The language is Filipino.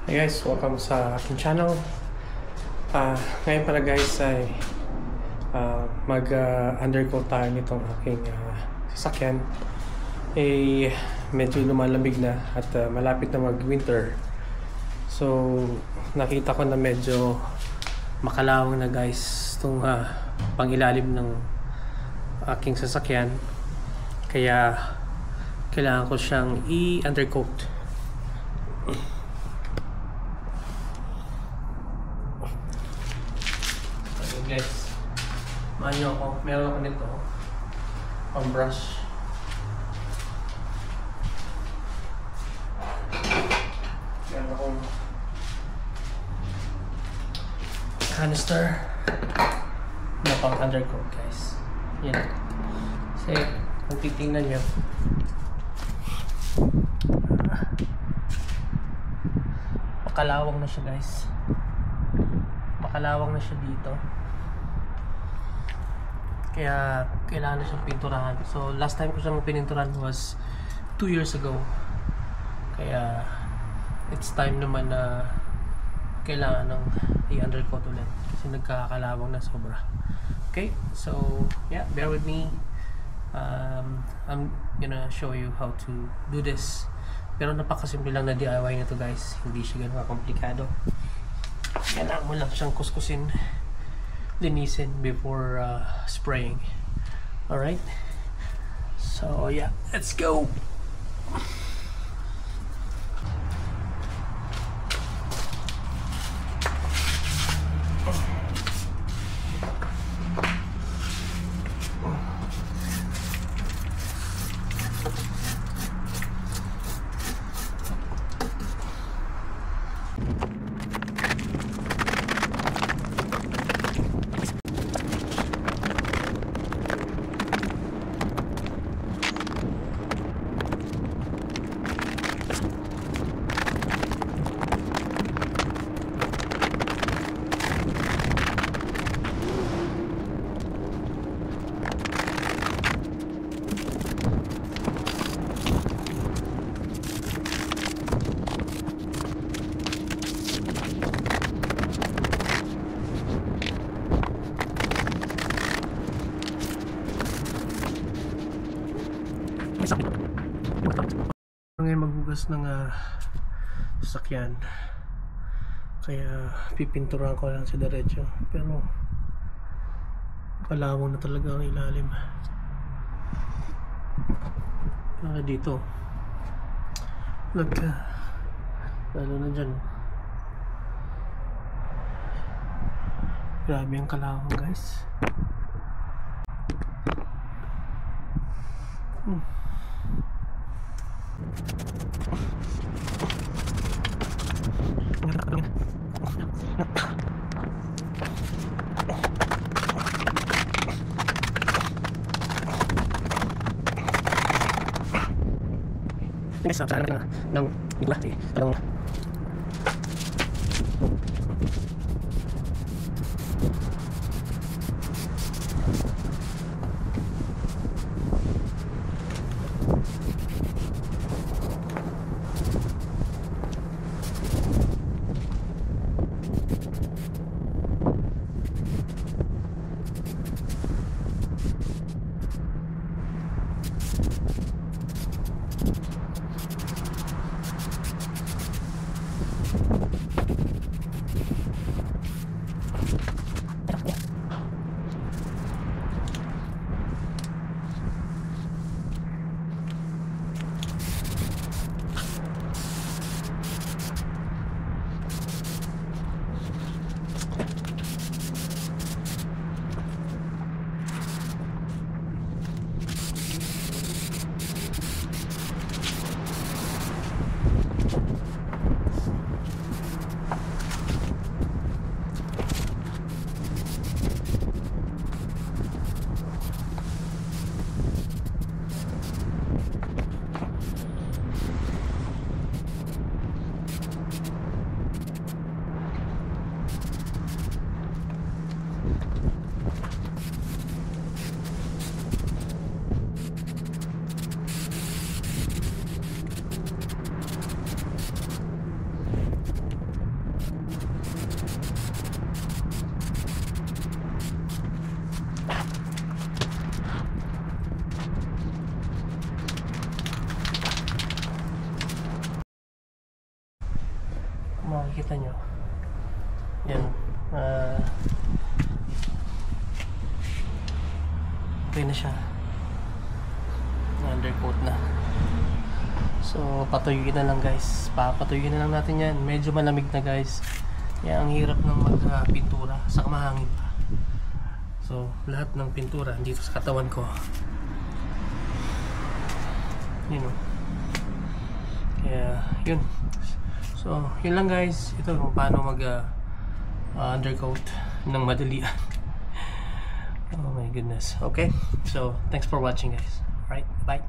Hey guys, welcome sa aking channel. Ngayon pala guys ay mag-undercoat tayo nitong aking sasakyan. Medyo lumalamig na at malapit na mag-winter. So nakita ko na medyo makalawang na guys itong pangilalim ng aking sasakyan. Kaya kailangan ko siyang i-undercoat. Guys, maano ako, meron ako nito pang brush. Meron akong canister na pang undercoat guys. Yan. Kasi kung titingnan nyo, makalawang na siya guys. Makalawang na siya dito. Kaya kailangan na siyang pinturahan. So last time ko siyang pininturahan was 2 years ago. Kaya it's time naman na kailangan ng i-undercoat ulit kasi nagkakalawang na sobra. Okay, so yeah, bear with me. I'm gonna show you how to do this. Pero napakasimple lang na DIY nito guys. Hindi siya ganun komplikado. Kailangan mo lang siyang kuskusin, linisin before spraying. Alright, so yeah, let's go. Ngayon maghugas ng sasakyan, kaya pipinturahan ko lang sa diretso, pero kalawang na talaga ang ilalim. Dito lalo na dyan, grabe ang kalawang guys. Guys, sana na ng igla talong makikita nyo. Yan. Okay na siya. Undercoat na. So, patuyuin na lang guys. Papatuyuin na lang natin yan. Medyo malamig na guys. Kaya ang hirap ng magpintura. Saka mahangin pa. So, lahat ng pintura dito sa katawan ko. Yun o. Kaya, yun. So, yun lang guys. Ito kung paano mag undercoat ng madalian. Oh my goodness. Okay. So, thanks for watching guys. Alright, bye.